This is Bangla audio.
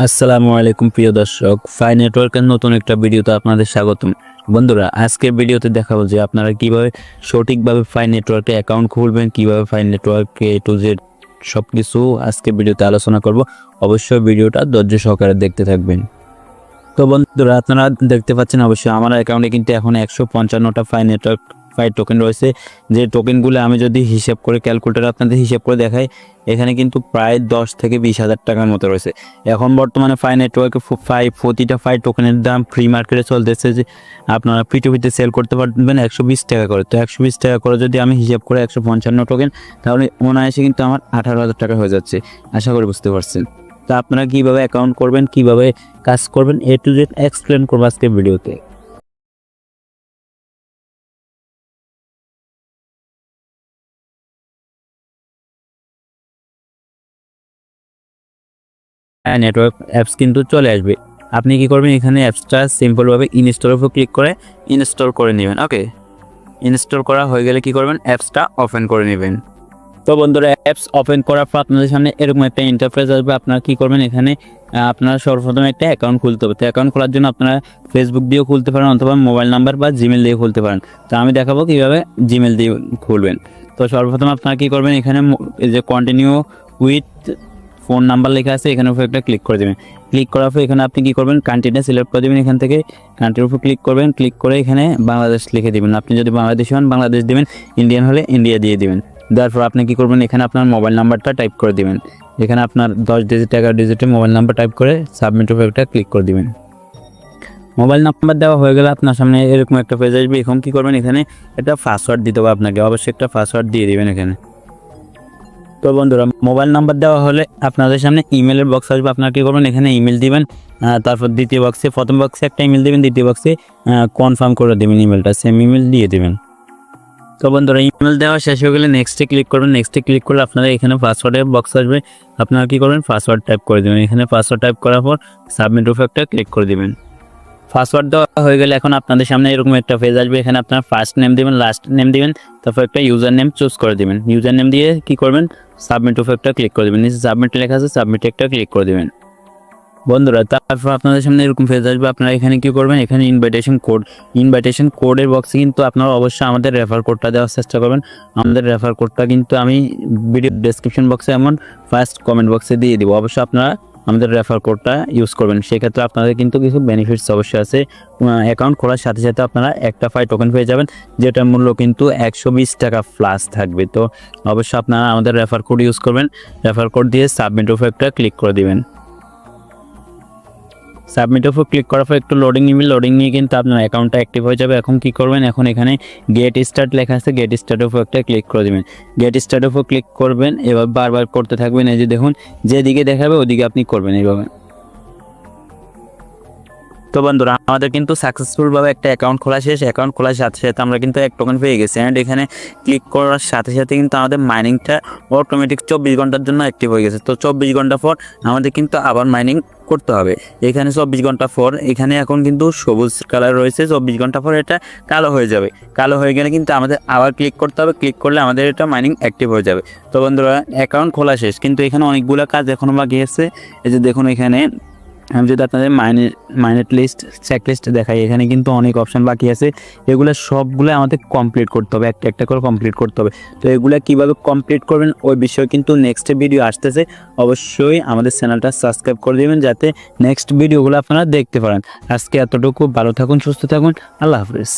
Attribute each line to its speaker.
Speaker 1: আসসালামু আলাইকুম প্রিয় দর্শক, ফাই নেটওয়ার্কের নতুন একটা ভিডিওতে আপনাদের স্বাগতম। বন্ধুরা, আজকের ভিডিওতে দেখাবো যে আপনারা কিভাবে সঠিকভাবে ফাই নেটওয়ার্কে অ্যাকাউন্ট খুলবেন, কিভাবে ফাই নেটওয়ার্কে এ টু জেড সব কিছু আজকে ভিডিওতে আলোচনা করব। অবশ্যই ভিডিওটা ধৈর্য সহকারে দেখতে থাকবেন। তো বন্ধুরা, আপনারা দেখতে পাচ্ছেন অবশ্যই আমার অ্যাকাউন্টে কিন্তু এখন 155টা ফাই নেটওয়ার্ক টোকেন রয়েছে। যে টোকেনগুলো আমি যদি হিসাব করে ক্যালকুলেটর আপনাদের হিসাব করে দেখাই, এখানে কিন্তু প্রায় 10 থেকে 20,000 টাকার মতো রয়েছে। এখন বর্তমানে ফাই নেটওয়ার্কে প্রতিটা ফাই টোকেনের দাম ফ্রি মার্কেটে চলতেছে যে আপনারা পিটুপিতে সেল করতে পারবেন 120 টাকা করে। তো 120 টাকা করে যদি আমি হিসাব করে 155 টোকেন, তাহলে অনায়াসে কিন্তু আমার 18,000 টাকা হয়ে যাচ্ছে। আশা করি বুঝতে পারছেন। তো আপনারা কীভাবে অ্যাকাউন্ট করবেন, কীভাবে কাজ করবেন, এ টু জেড এক্সপ্লেন করবো আজকে ভিডিওতে। নেটওয়ার্ক অ্যাপস কিন্তু চলে আসবে। আপনি কি করবেন, এখানে অ্যাপসটা সিম্পলভাবে ইনস্টলের উপর ক্লিক করে ইনস্টল করে নেবেন। ওকে, ইনস্টল করা হয়ে গেলে কি করবেন, অ্যাপসটা ওপেন করে নেবেন। তো বন্ধুরা, অ্যাপস ওপেন করার পর আপনাদের সামনে এরকম একটা ইন্টারফেস আসবে। আপনারা কি করবেন, এখানে আপনারা সর্বপ্রথম একটা অ্যাকাউন্ট খুলতে হবে। তো অ্যাকাউন্ট খোলার জন্য আপনারা ফেসবুক দিয়েও খুলতে পারেন অথবা মোবাইল নাম্বার বা জিমেল দিয়ে খুলতে পারেন। তো আমি দেখাবো কীভাবে জিমেল দিয়ে খুলবেন। তো সর্বপ্রথম আপনারা কি করবেন, এখানে যে কন্টিনিউ উইথ ফোন নাম্বার লেখা আছে, এখানের উপর একটা ক্লিক করে দেবেন। ক্লিক করার পর এখানে আপনি কি করবেন, কান্ট্রিটা সিলেক্ট করে দেবেন। এখান থেকে কান্ট্রির উপর ক্লিক করবেন। ক্লিক করে এখানে বাংলাদেশ লিখে দেবেন। আপনি যদি বাংলাদেশি হন বাংলাদেশ দেবেন, ইন্ডিয়ান হলে ইন্ডিয়া দিয়ে দেবেন। দেওয়ার পর আপনি কি করবেন, এখানে আপনার মোবাইল নাম্বারটা টাইপ করে দেবেন। এখানে আপনার 10 ডিজিট 11 ডিজিটের মোবাইল নাম্বার টাইপ করে সাবমিট উপর একটা ক্লিক করে দেবেন। মোবাইল নাম্বার দেওয়া হয়ে গেলে আপনার সামনে এরকম একটা পেজ আসবে। এখন কি করবেন, এখানে একটা পাসওয়ার্ড দিতে হবে আপনাকে, অবশ্যই একটা পাসওয়ার্ড দিয়ে দেবেন এখানে। তো বন্ধুরা, মোবাইল নাম্বার দেওয়া হলে আপনাদের সামনে ইমেলের বক্স আসবে। আপনারা কী করবেন, এখানে ইমেল দিবেন। তারপর দ্বিতীয় বক্সে, প্রথম বক্সে একটা ইমেল দিবেন, দ্বিতীয় বক্সে কনফার্ম করে দেবেন ইমেলটা, সেম ইমেল দিয়ে দেবেন। তো বন্ধুরা, ইমেল দেওয়া শেষ হয়ে গেলে নেক্সটে ক্লিক করবেন। নেক্সটে ক্লিক করলে আপনারা এখানে পাসওয়ার্ডের বক্স আসবে। আপনারা কী করবেন, পাসওয়ার্ড টাইপ করে দেবেন। এখানে পাসওয়ার্ড টাইপ করার পর সাবমিট উপর একটা ক্লিক করে দেবেন। পাসওয়ার্ড দেওয়া হয়ে গেলে এখন আপনাদের সামনে এরকম একটা পেজ আসবে। এখানে আপনার ফার্স্ট নেম দিবেন, লাস্ট নেম দিবেন, তারপর একটা ইউজার নেম চুজ করে দেবেন। ইউজার নেম দিয়ে কি করবেন, সাবমিট উপর একটা ক্লিক করে দেবেন। নিচে সাবমিট লেখা আছে, সাবমিট একটা ক্লিক করে দেবেন। বন্ধুরা, তারপর আপনাদের সামনে এরকম পেজ আসবে। আপনারা এখানে কি করবেন, এখানে ইনভাইটেশন কোডের বক্সে কিন্তু আপনারা অবশ্যই আমাদের রেফার কোডটা দেওয়ার চেষ্টা করবেন। আমাদের রেফার কোডটা কিন্তু আমি ভিডিও ডেসক্রিপশন বক্সে এমন ফার্স্ট কমেন্ট বক্সে দিয়ে দিব। অবশ্যই আপনারা আমাদের রেফার কোডটা ইউজ করবেন। সেক্ষেত্রে আপনাদের কিন্তু কিছু বেনিফিটস অবশ্যই আছে। অ্যাকাউন্ট খোলার সাথে সাথে আপনারা একটা ফাই টোকেন পেয়ে যাবেন, যেটার মূল্য কিন্তু 120 টাকা প্লাস থাকবে। তো অবশ্যই আপনারা আমাদের রেফার কোড ইউজ করবেন। রেফার কোড দিয়ে সাবমিট উপর একটা ক্লিক করে দিবেন। সাবমিট উপর ক্লিক করার পর একটু লোডিং নিয়ে কিন্তু আপনার অ্যাকাউন্টটা অ্যাক্টিভ হয়ে যাবে। এখন কি করবেন, এখন এখানে গেট স্টার্ট লেখা আছে, গেট স্টার্ট উপর একটা ক্লিক করে দেবেন। গেট স্টার্ট উপর ক্লিক করবেন, এবার বারবার করতে থাকবেন। এই যে দেখুন, যেদিকে দেখাবে ওদিকে আপনি করবেন এইভাবে। তো বন্ধুরা, আমাদের কিন্তু সাকসেসফুলভাবে একটা অ্যাকাউন্ট খোলা শেষ। অ্যাকাউন্ট খোলার সাথে সাথে আমরা কিন্তু এক টোকেন পেয়ে গেছি। অ্যান্ড এখানে ক্লিক করার সাথে সাথে কিন্তু আমাদের মাইনিংটা অটোমেটিক 24 ঘন্টার জন্য অ্যাক্টিভ হয়ে গেছে। তো 24 ঘন্টা পর আমাদের কিন্তু আবার মাইনিং করতে হবে। এখানে 24 ঘন্টা পর এখানে এখন কিন্তু সবুজ কালার রয়েছে, 24 ঘন্টা পর এটা কালো হয়ে যাবে। কালো হয়ে গেলে কিন্তু আমাদের আবার ক্লিক করতে হবে। ক্লিক করলে আমাদের এটা মাইনিং অ্যাক্টিভ হয়ে যাবে। তো বন্ধুরা, অ্যাকাউন্ট খোলা শেষ, কিন্তু এখানে অনেকগুলো কাজ এখনও বাকি আছে। এই যে দেখুন, এখানে আমি যদি আপনাদের মাইনেট লিস্ট চেকলিস্ট দেখাই, এখানে কিন্তু অনেক অপশান বাকি আছে। এগুলো সবগুলো আমাদের কমপ্লিট করতে হবে, একটা একটা করে কমপ্লিট করতে হবে। তো এগুলো কীভাবে কমপ্লিট করবেন ওই বিষয়ে কিন্তু নেক্সট ভিডিও আসতেছে। অবশ্যই আমাদের চ্যানেলটা সাবস্ক্রাইব করে দেবেন, যাতে নেক্সট ভিডিওগুলো আপনারা দেখতে পারেন। আজকে এতটুকু, ভালো থাকুন, সুস্থ থাকুন, আল্লাহ হাফেজ।